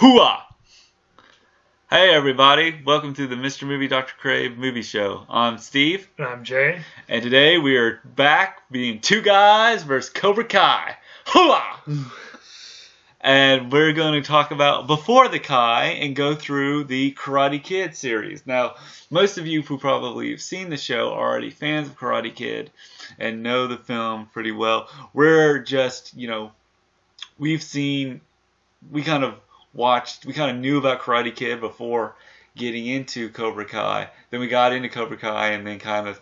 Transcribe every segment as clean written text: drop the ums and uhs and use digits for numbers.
Hooah! Hey everybody, welcome to the Mr. Movie Dr. Crave movie show. I'm Steve. And I'm Jay. And today we are back being two guys versus Cobra Kai. Hooah! And we're going to talk about Before the Kai and go through the Karate Kid series. Now, most of you who probably have seen the show are already fans of Karate Kid and know the film pretty well. We're just, we kind of knew about Karate Kid before getting into Cobra Kai. Then we got into Cobra Kai and then kind of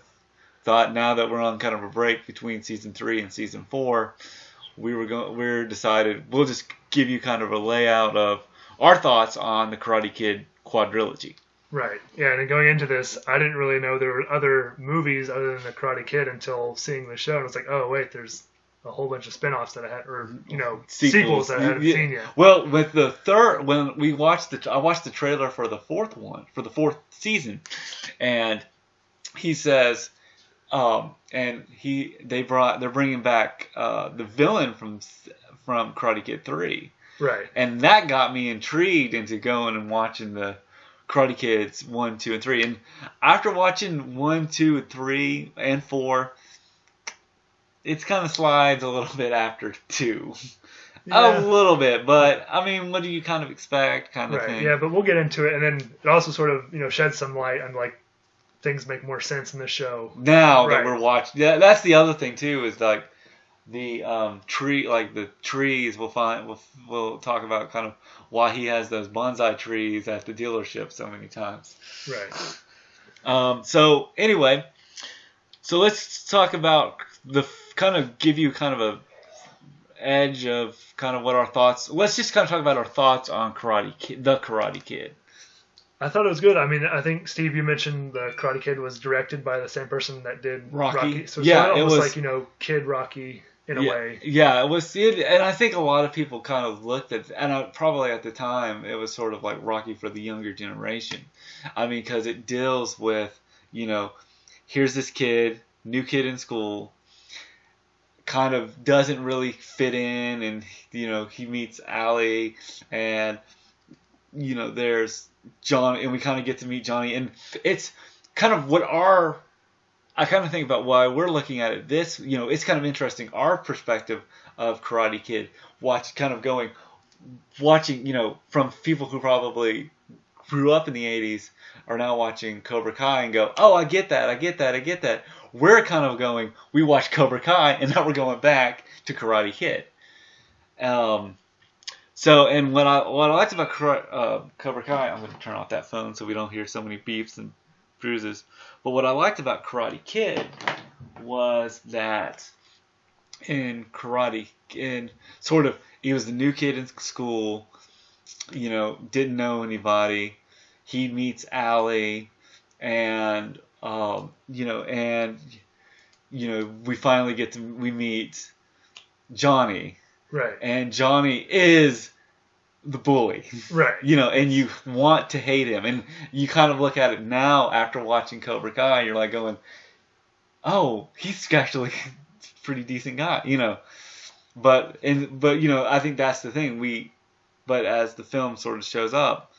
thought, now that we're on kind of a break between season 3 and season 4, we decided we'll just give you kind of a layout of our thoughts on the Karate Kid quadrilogy. Right. Yeah, and then going into this, I didn't really know there were other movies other than the Karate Kid until seeing the show. And it's like, oh wait, there's a whole bunch of spin-offs that I had, or sequels that I hadn't seen yet. Well, with the third, when we watched I watched the trailer for the fourth season, and he says, they're bringing back the villain from Karate Kid 3, right? And that got me intrigued into going and watching the Karate Kids 1, 2, and 3. And after watching 1, 2, 3, and 4. It kind of slides a little bit after 2. Yeah. A little bit, but I mean, what do you kind of expect, kind of thing? Yeah, but we'll get into it, and then it also sort of sheds some light on like things make more sense in the show now that we're watching. Yeah, that's the other thing too, is like the the trees. We'll talk about kind of why he has those bonsai trees at the dealership so many times. Right. So anyway, let's talk about kind of give you kind of a edge of kind of what our thoughts. Let's just kind of talk about our thoughts on the Karate Kid. I thought it was good. I mean, I think Steve, you mentioned the Karate Kid was directed by the same person that did Rocky. So yeah, it was like Kid Rocky in a way. Yeah, it was. And I think a lot of people kind of looked at, and probably at the time it was sort of like Rocky for the younger generation. I mean, because it deals with here's this kid, new kid in school. Kind of doesn't really fit in, and he meets Allie, and there's John, and we kind of get to meet Johnny, and it's kind of I kind of think about why we're looking at it. It's kind of interesting, our perspective of Karate Kid, watching from people who probably grew up in the 80s are now watching Cobra Kai and go, oh, I get that. We're kind of going, we watched Cobra Kai, and now we're going back to Karate Kid. And what I liked about Cobra Kai, I'm going to turn off that phone so we don't hear so many beeps and bruises. But what I liked about Karate Kid was that he was the new kid in school, didn't know anybody. He meets Allie, and we finally we meet Johnny. Right. And Johnny is the bully. Right. And you want to hate him. And you kind of look at it now after watching Cobra Kai, you're like going, oh, he's actually a pretty decent guy, But I think that's the thing. But as the film sort of shows up,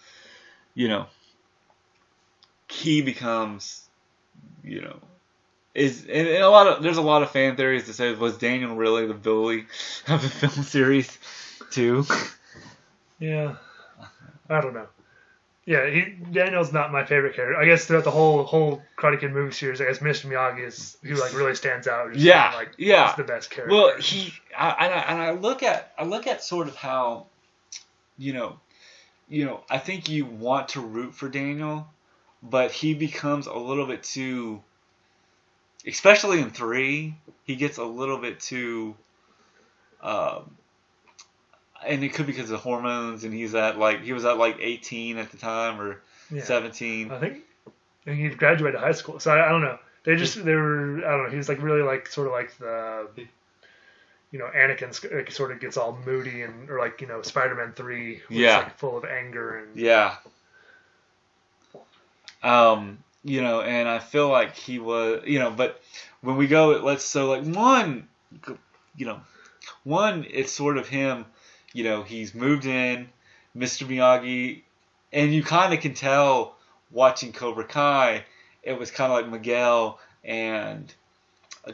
he becomes, there's a lot of fan theories that say, was Daniel really the bully of the film series too? Yeah, I don't know. Yeah, Daniel's not my favorite character. I guess throughout the whole Karate Kid movie series, I guess Mr. Miyagi is who really stands out. He's the best character. Well, I look at sort of how, I think you want to root for Daniel, but he becomes a little bit too, especially in 3, he gets a little bit too, and it could be because of hormones, and he was at 18 at the time, or 17. I think he graduated high school, so I don't know. I don't know, he was really sort of like the, Anakin sort of gets all moody, or Spider-Man 3 was full of anger and and I feel like he was, but when we go, one, it's sort of him, he's moved in, Mr. Miyagi, and you kind of can tell watching Cobra Kai, it was kind of like Miguel and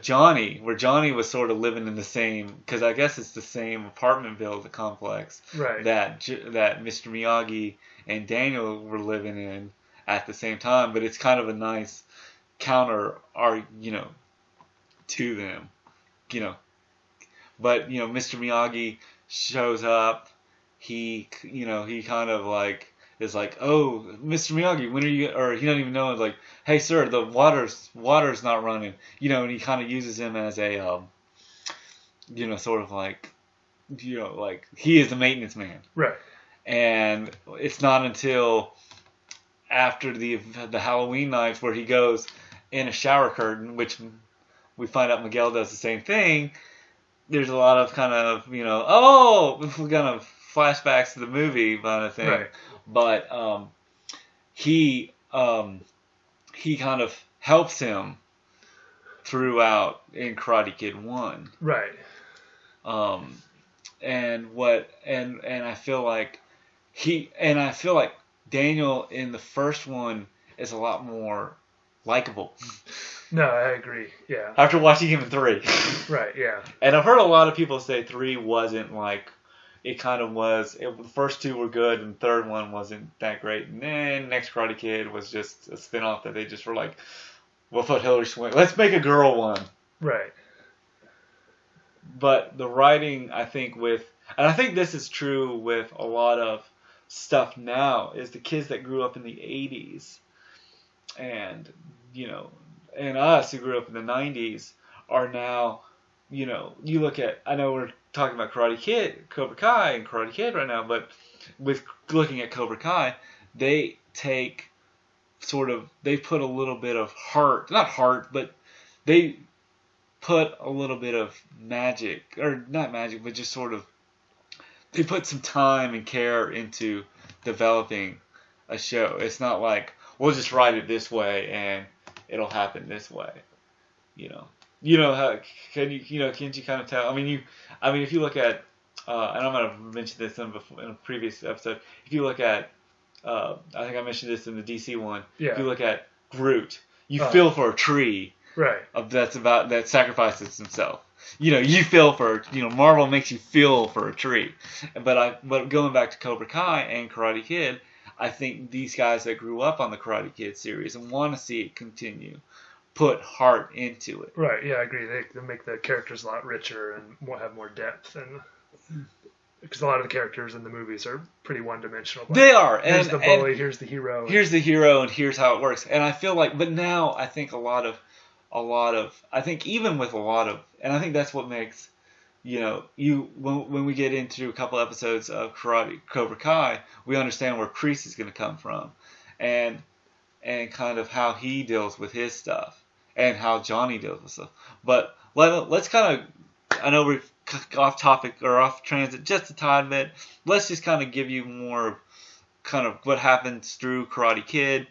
Johnny, where Johnny was sort of living in the same, because I guess it's the same apartment building complex right. that Mr. Miyagi and Daniel were living in at the same time, but it's kind of a nice counter, to them, you know. But Mr. Miyagi shows up. He kind of like is like, oh, Mr. Miyagi, when are you? Or he doesn't even know. It's like, hey, sir, the water's not running. And he kind of uses him as a, sort of like, like he is the maintenance man. Right. And it's not until after the Halloween night where he goes in a shower curtain, which we find out Miguel does the same thing. There's a lot of kind of, kind of flashbacks to the movie kind of thing. Right. But he kind of helps him throughout in Karate Kid 1. Right. And I feel like Daniel in the first one is a lot more likable. No, I agree. Yeah. After watching him in 3. Right, yeah. And I've heard a lot of people say 3 wasn't like, it kind of was, the first 2 were good and the third one wasn't that great. And then Next Karate Kid was just a spinoff that they just were like, we'll put Hilary Swank, let's make a girl one. Right. But the writing, I think and I think this is true with a lot of stuff now, is the kids that grew up in the 80s and, and us who grew up in the 90s are now, you look at, I know we're talking about Karate Kid, Cobra Kai, and Karate Kid right now, but with looking at Cobra Kai, they put a little bit of not heart, but they put a little bit of magic, or not magic, but just sort of, they put some time and care into developing a show. It's not like, we'll just write it this way and it'll happen this way, how can you kind of tell? I mean, if you look at, and I'm gonna mention this in a previous episode. If you look at, I think I mentioned this in the DC one. Yeah. If you look at Groot, you feel for a tree, right? That sacrifices himself. You feel for, Marvel makes you feel for a tree. But going back to Cobra Kai and Karate Kid, I think these guys that grew up on the Karate Kid series and want to see it continue, put heart into it. Right, yeah, I agree. They make the characters a lot richer and have more depth. And because a lot of the characters in the movies are pretty one-dimensional. Like, they are. Here's the bully, here's the hero. Here's the hero, and here's how it works. And I feel like, but now I think I think even with a lot of, and I think that's what makes, when we get into a couple episodes of Cobra Kai, we understand where Kreese is going to come from, and kind of how he deals with his stuff, and how Johnny deals with stuff. But let's kind of, I know we're off topic or off transit just a tad bit. Let's just kind of give you more kind of what happens through Karate Kid.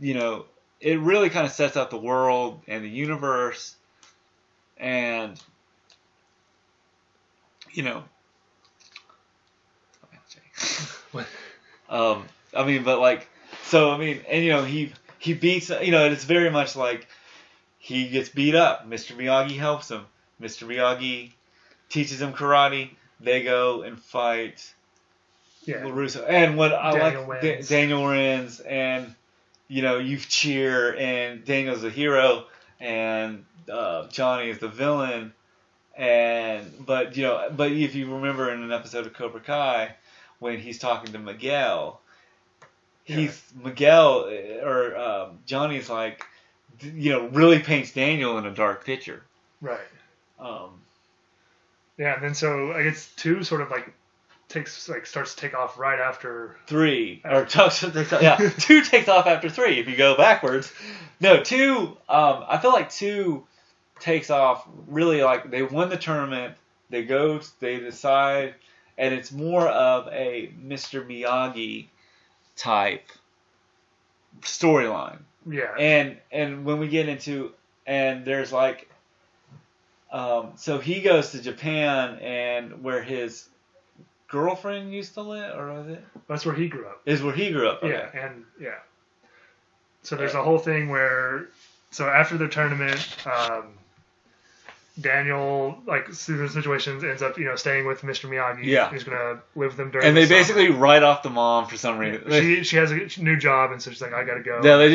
It really kind of sets out the world and the universe, and he beats, it's very much like he gets beat up. Mr. Miyagi helps him. Mr. Miyagi teaches him karate. They go and fight LaRusso. And what Daniel wins, and you cheer, and Daniel's the hero, and Johnny is the villain. But if you remember in an episode of Cobra Kai, when he's talking to Miguel, Johnny's like, really paints Daniel in a dark picture. Right. And then so I guess 2 sort of like starts to take off right after 3, or 2 takes off after 3. If you go backwards, no, 2. I feel like 2 takes off really like they won the tournament. They decide, and it's more of a Mr. Miyagi type storyline. Yeah. And when we get into, and there's like, so he goes to Japan, and where his girlfriend used to live, or was it? That's where he grew up. Is where he grew up. Okay. Yeah, and So there's a whole thing where, so after the tournament, Daniel, like, through the situations, ends up, staying with Mr. Miyagi. Yeah. He's gonna live with them during. And they the basically summer. write off the mom for some reason. She has a new job, and so she's like, I gotta go. Yeah, I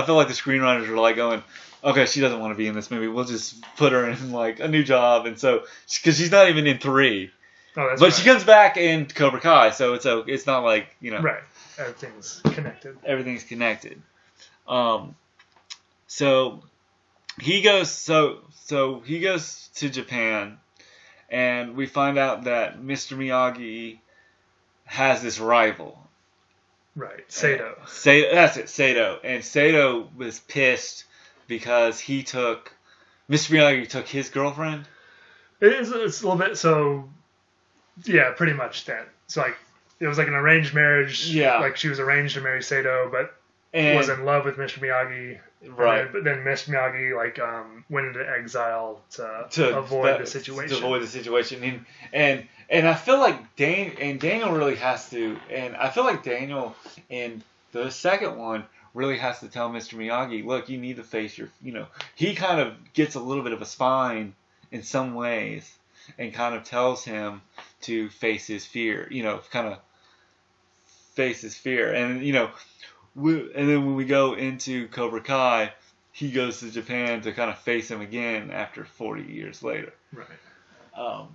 feel like the screenwriters were like going, okay, she doesn't want to be in this movie. We'll just put her in like a new job, and so because she's not even in 3. Oh, that's but right. she comes back in Cobra Kai, so it's not like Right. Everything's connected. Everything's connected. So he goes he goes to Japan, and we find out that Mr. Miyagi has this rival. Right, Sato. That's it, Sato. And Sato was pissed because Mr. Miyagi took his girlfriend. It's a little bit, so, yeah, pretty much that. So, like, it was like an arranged marriage. Yeah. Like, she was arranged to marry Sato, but was in love with Mr. Miyagi. Right. But then Mr. Miyagi, like, went into exile to avoid the situation. To avoid the situation. And I feel like Daniel really has to, and I feel like Daniel in the second one really has to tell Mr. Miyagi, look, you need to face your, he kind of gets a little bit of a spine in some ways and kind of tells him to face his fear, kind of face his fear. And, and then when we go into Cobra Kai, he goes to Japan to kind of face him again after 40 years later. Right.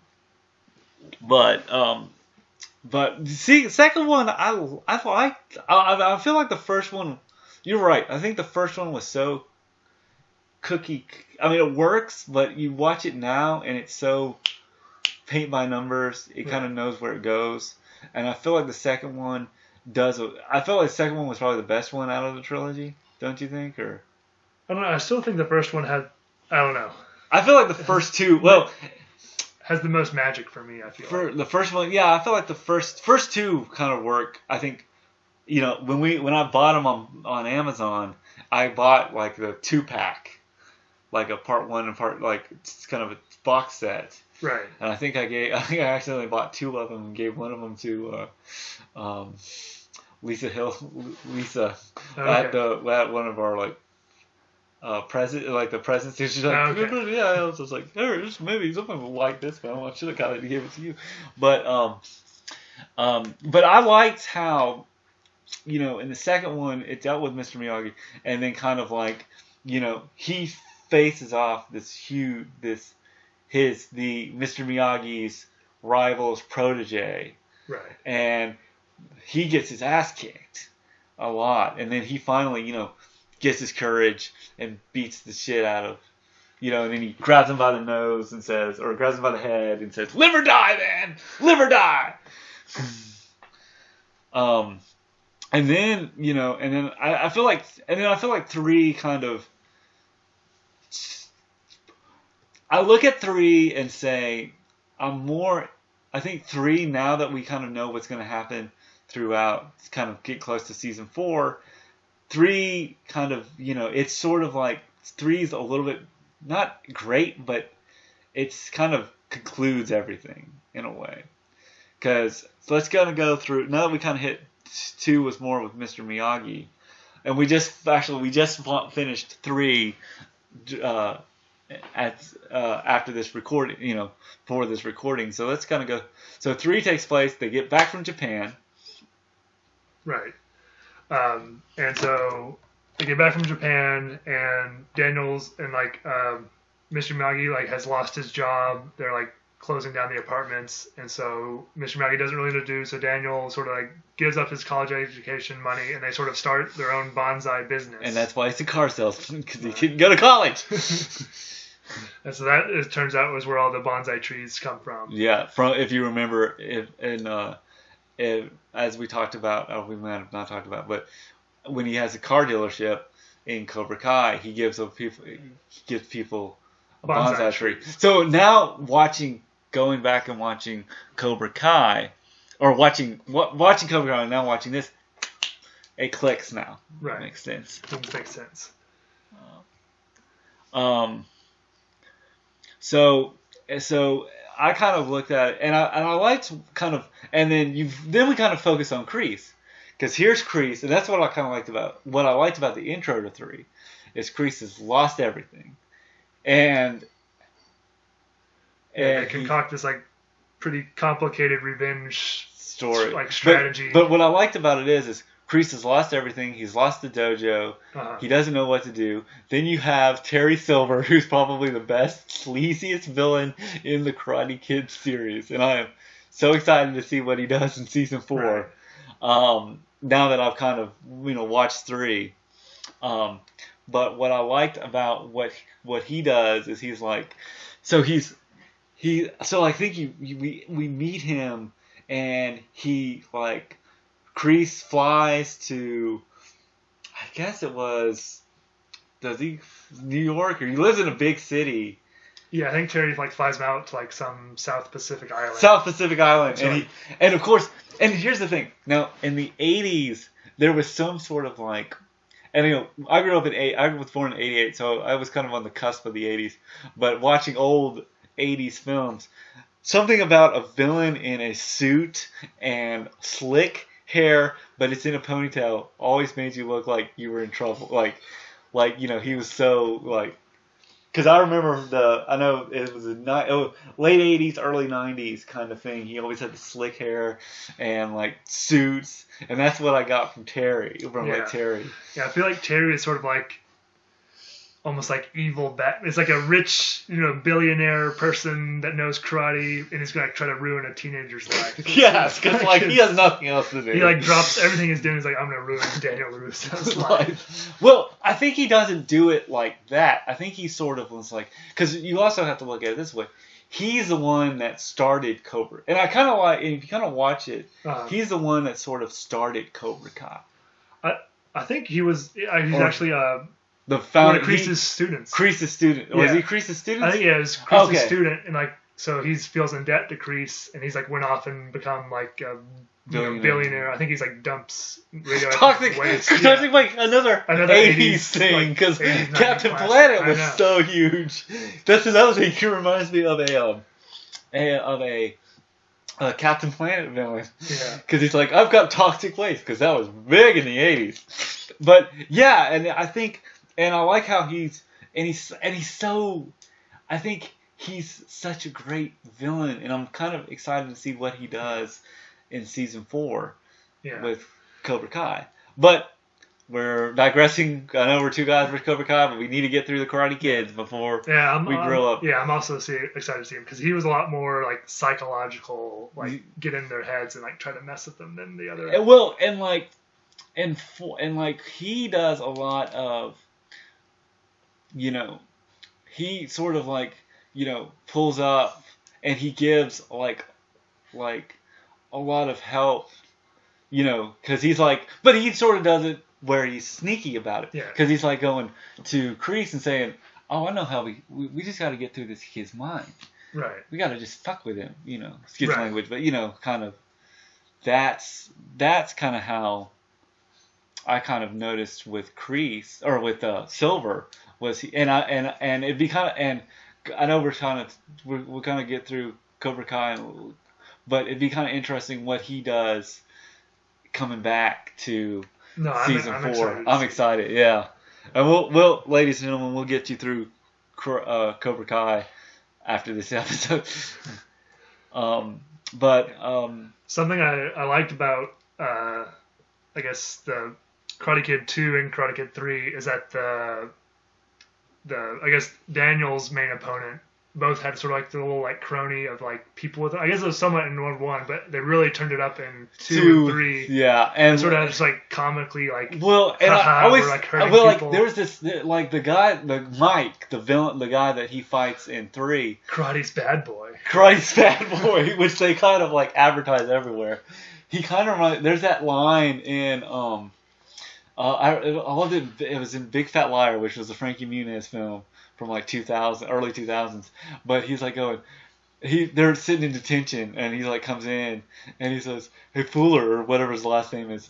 But see, second one I liked. I feel like the first one. You're right. I think the first one was so cookie. I mean, it works, but you watch it now and it's so paint by numbers. It kind of knows where it goes, and I feel like the second one does. I feel like the second one was probably the best one out of the trilogy. Don't you think? Or I don't know. I still think the first one had. I don't know. I feel like the first two. Well. Has the most magic for me, I feel. For the first one, yeah, I feel like the first two kind of work. I think, when I bought them on Amazon, I bought like the 2-pack, like a part 1 and part, like it's kind of a box set. Right. And I think I accidentally bought 2 of them and gave one of them to Lisa at one of our like. The presents. She's like, okay. Yeah. I was just like, hey, this movie, someone will like this film. I should have kind of gave it to you, but I liked how, in the second one it dealt with Mr. Miyagi, and then kind of like, he faces off the Mr. Miyagi's rival's protege, right, and he gets his ass kicked a lot, and then he finally, gets his courage and beats the shit out of, and then he grabs him by the nose and says, or grabs him by the head and says, live or die, man! Live or die! And then, I feel like 3 kind of, I look at 3 and say, I think 3, now that we kind of know what's going to happen throughout, kind of get close to season 4, 3 kind of, it's sort of like 3's a little bit not great, but it's kind of concludes everything in a way. Because let's kind of go through, now that we kind of hit 2 was more with Mr. Miyagi, and we just finished 3 after this recording, for this recording. So let's kind of go. So 3 takes place. They get back from Japan. Right. And so they get back from Japan, and Daniel's and Mr. Miyagi has lost his job. They're closing down the apartments, and so Mr. Miyagi doesn't really know what to do. So Daniel sort of gives up his college education money, and they sort of start their own bonsai business. And that's why he's a car salesman, because he couldn't go to college. And so that, it turns out, was where all the bonsai trees come from. Yeah, if you remember, as we talked about, we might have not talked about, but when he has a car dealership in Cobra Kai, he gives people a bonsai tree. So now going back and watching Cobra Kai, or watching Cobra Kai and now watching this, it clicks now. Right. Makes sense. It makes sense. So I kind of looked at it, and I liked kind of, and then we kind of focus on Kreese, because here's Kreese, and that's what I kind of liked about the intro to 3, is Kreese has lost everything, and they concoct this like pretty complicated revenge story, like strategy. But what I liked about it is Kreese has lost everything. He's lost the dojo. He doesn't know what to do. Then you have Terry Silver, who's probably the best, sleaziest villain in the Karate Kid series. And I am so excited to see what he does in season 4. Right. Now that I've kind of, watched 3. But what I liked about what he does is he's like, so I think we meet him, and he like, Kreese flies to, I guess it was, New York, or he lives in a big city. Yeah, I think Terry like flies him out to like some South Pacific island. So and of course, and here's the thing. Now, in the 80s, there was some sort of like, and I was born in 88, so I was kind of on the cusp of the 80s. But watching old 80s films, something about a villain in a suit and slick hair, but it's in a ponytail, always made you look like you were in trouble. Like he was so like, because I remember I know it was late 80s, early 90s kind of thing. He always had the slick hair and like suits, and that's what I got from Terry. Terry. Yeah, I feel like Terry is sort of like almost like evil Batman. It's like a rich, billionaire person that knows karate and is going to try to ruin a teenager's life. Yes, because like he has nothing else to do. He like drops everything he's doing. He's like, I'm going to ruin Daniel LaRusso's life. Well, I think he doesn't do it like that. I think he sort of was like, because you also have to look at it this way. He's the one that started Cobra, and I kind of like, if you kind of watch it, he's the one that sort of started Cobra Kai. I think he's actually the founder, one of Kreese's students. Kreese's student. Was he Kreese's student? I think he was Kreese's student, and like so he feels in debt to Kreese, and he's like went off and become like a billionaire. I think he's like dumps radioactive waste. Toxic like another 80s thing, because like Captain Planet was so huge. That's another thing. He reminds me of a Captain Planet villain. Yeah. Because he's like, I've got toxic waste, because that was big in the 80s. But yeah, and I think. And I like how he's so, I think he's such a great villain, and I'm kind of excited to see what he does in season 4 with Cobra Kai. But we're digressing. I know we're 2 guys for Cobra Kai, but we need to get through the Karate Kids before we grow up. Yeah, I'm also excited to see him, because he was a lot more like psychological, like get in their heads and like try to mess with them than the other. And he does a lot of, he sort of like, pulls up, and he gives like a lot of help, because he's like, but he sort of does it where he's sneaky about it, because he's like going to Kreese and saying, oh, I know how we just got to get through this kid's mind, right? We got to just fuck with him, excuse language, but kind of that's kind of how I kind of noticed with Kreese, or with Silver, was he, and it'd be kind of, and I know we're kind of get through Cobra Kai, but it'd be kind of interesting what he does coming back to season 4. I'm excited, yeah. And we'll, ladies and gentlemen, we'll get you through Cobra Kai after this episode. But something I liked about I guess the Karate Kid 2 and Karate Kid 3 is that I guess Daniel's main opponent both had sort of like the little like crony of like people with, I guess it was somewhat in 1, but they really turned it up in 2 and 3. Yeah, and sort of just like comically like, and I always, like there was this like the guy, Mike, the villain, the guy that he fights in 3. Karate's bad boy, which they kind of like advertise everywhere. He kind of there's that line in I loved it. It was in Big Fat Liar, which was a Frankie Muniz film from like 2000, early 2000s. But he's like going, they're sitting in detention, and he like comes in and he says, "Hey Fuller," or whatever his last name is,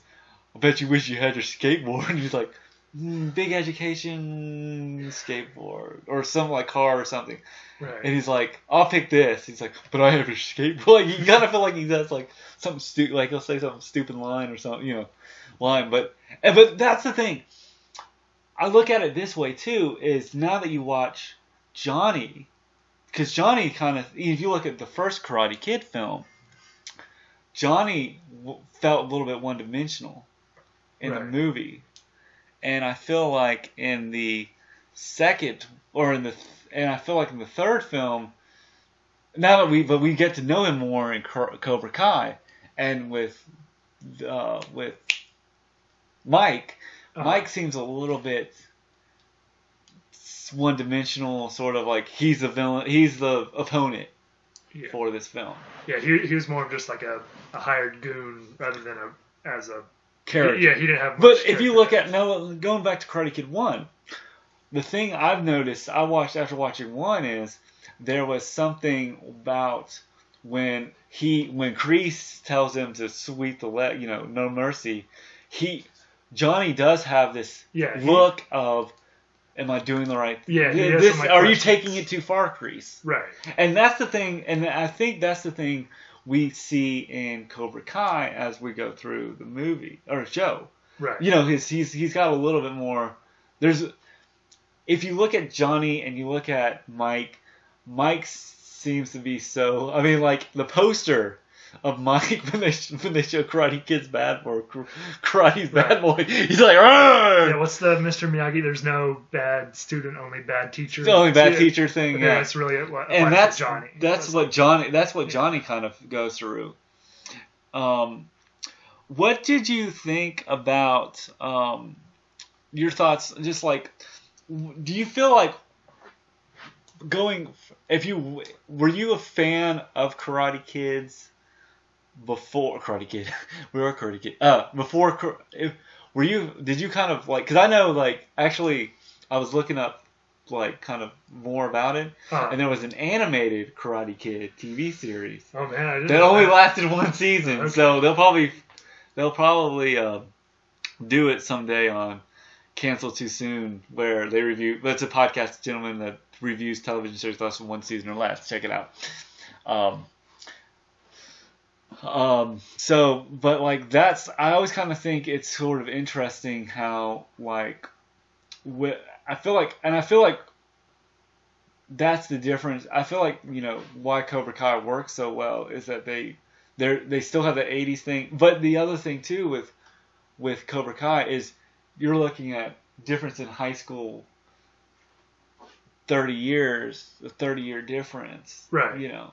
"I bet you wish you had your skateboard." And he's like, big education skateboard or some like car or something. Right. And he's like, I'll pick this. He's like, but I have a skateboard. Like, you gotta feel like he does like something stupid, like he'll say some stupid line or something, line. But that's the thing. I look at it this way too, is now that you watch Johnny, because Johnny kind of, if you look at the first Karate Kid film, Johnny felt a little bit one-dimensional in the movie. And I feel like in the second, and I feel like in the third film, now that we get to know him more in Cobra Kai, and with Mike, Mike seems a little bit one-dimensional, sort of like he's the villain, he's the opponent for this film. Yeah, he was more of just like a hired goon rather than as a character. Yeah, he didn't have much. But if you look at going back to Karate Kid 1, the thing I've noticed after watching 1 is there was something about when Kreese tells him to sweep the leg, no mercy. Johnny does have this look of, am I doing the right thing? Yeah. Are you taking it too far, Kreese? Right. And that's the thing, and I think that's the thing we see in Cobra Kai as we go through the movie or show. Right. He's got a little bit more. If you look at Johnny and you look at Mike seems to be so. I mean, like the poster of Mike when they show Karate Kid's Bad Boy, Karate's Bad Boy. He's like, "Argh!" Yeah, what's the Mr. Miyagi? There's no bad student, only bad teacher. The only bad teacher thing. Yeah, that's really it. And that's Johnny. That's what Johnny kind of goes through. What did you think about your thoughts? Just like, do you feel like were you a fan of Karate Kids? Before Karate Kid, we were Karate Kid. Did you kind of like? Because I know, like, actually, I was looking up, like, kind of more about it, and there was an animated Karate Kid TV series. Oh man, I didn't that only lasted one season. Okay. So they'll probably do it someday on Cancel Too Soon, where they review. That's a podcast gentleman that reviews television series that lasted one season or less. Check it out. But like I always kind of think it's sort of interesting how like, I feel like that's the difference. I feel like, why Cobra Kai works so well is that they still have the 80s thing. But the other thing too with Cobra Kai is you're looking at difference in high school 30 years, a 30-year difference. Right.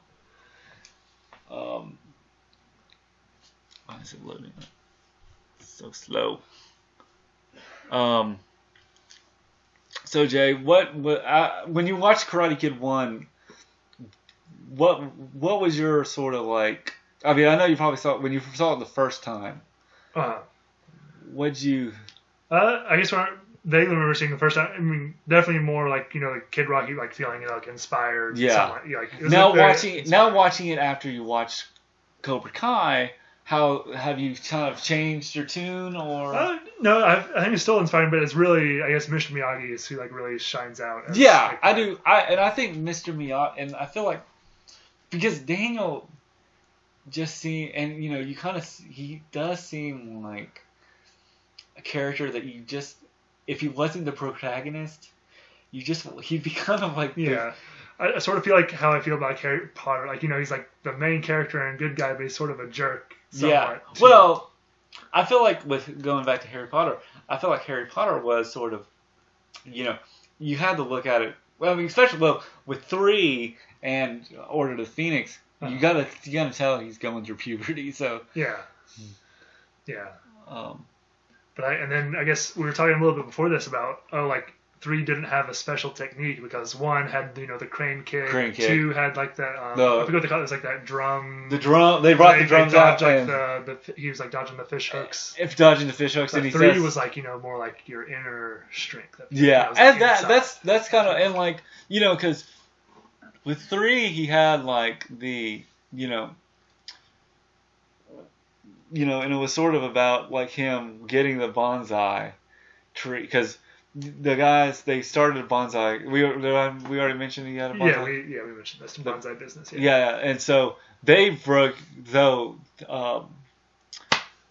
Why is it loading up? It's so slow. So Jay, when you watched Karate Kid 1, what was your sort of like? I mean, I know you probably saw it when you saw it the first time. What'd you? I guess when I vaguely remember seeing the first time. I mean, definitely more like like Kid Rocky, like feeling like inspired. Yeah. Now watching it after you watched Cobra Kai. How have you kind of changed your tune, or? No, I think it's still inspiring, but it's really, I guess, Mr. Miyagi is who like really shines out. I do. I think Mr. Miyagi, and I feel like because Daniel just he does seem like a character that you just, if he wasn't the protagonist, he'd be kind of like I sort of feel like how I feel about Harty Potter. Like, he's like the main character and good guy, but he's sort of a jerk. Yeah. Well, I feel like with going back to Harry Potter, I feel like Harry Potter was sort of, you had to look at it. Well, I mean, especially with 3 and Order of the Phoenix, you gotta tell he's going through puberty. So yeah. And then I guess we were talking a little bit before this about 3 didn't have a special technique because 1 had the crane kick. 2 had like that I forget what they call it. It was like that drum. The drum. They brought the drums out. He was like dodging the fish hooks. Dodging the fish hooks, but and 3 was like more like your inner strength. And that's kind of, and like because with 3 he had like the and it was sort of about like him getting the bonsai. tree because the guys they started a bonsai. We already mentioned you had a bonsai. We mentioned this bonsai business. Yeah, and so they broke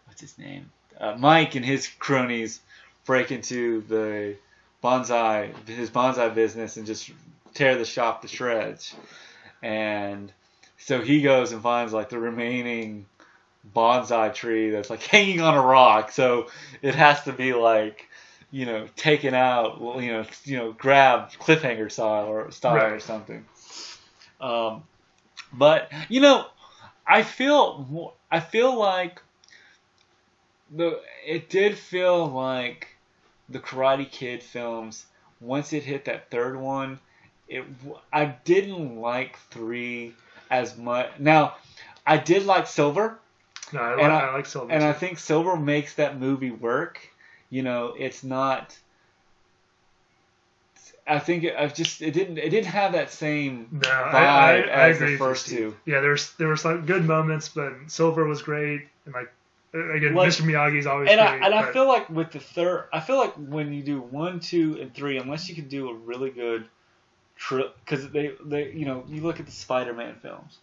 what's his name? Mike and his cronies break into his bonsai business and just tear the shop to shreds. And so he goes and finds like the remaining bonsai tree that's like hanging on a rock. So it has to be like, taken out, grabbed cliffhanger style or something. But I feel like it did feel like the Karate Kid films. Once it hit that third one, I didn't like 3 as much. Now, I did like Silver. No, I like Silver. And too. I think Silver makes that movie work. It's not. I think it didn't have that same vibe as the first two. Yeah, there were some good moments, but Silver was great, and like again, Mr. Miyagi's always great. And I feel like with the third, I feel like when you do 1, 2, and 3, unless you can do a really good trip, because they you look at the Spider-Man films,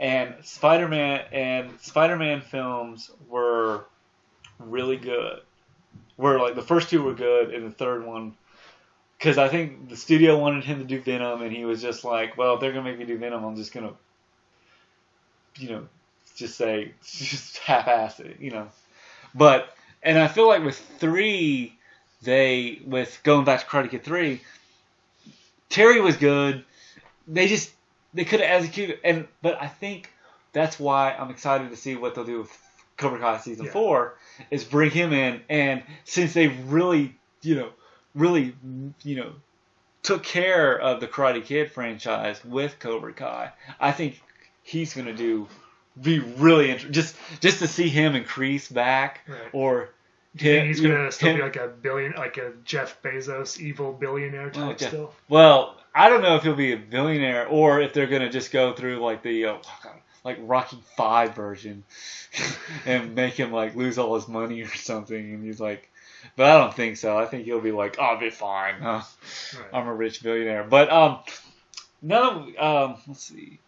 and Spider-Man films were really good. Where like the first 2 were good, and the third one. Because I think the studio wanted him to do Venom, and he was just like, well, if they're going to make me do Venom, I'm just going to, just half-ass it, But, and I feel like with 3, with going back to Karate Kid 3, Terry was good. They could have executed, but I think that's why I'm excited to see what they'll do with Cobra Kai Season 4, is bring him in, and since they really took care of the Karate Kid franchise with Cobra Kai, I think he's going to be really interesting. Just to see him increase back, or do you think he's going to still be like a Jeff Bezos evil billionaire type still? Well, I don't know if he'll be a billionaire or if they're going to just go through like the like Rocky 5 version and make him like lose all his money or something, and he's like. But I don't think so. I think he'll be like, I'll be fine. Right. I'm a rich billionaire. But let's see.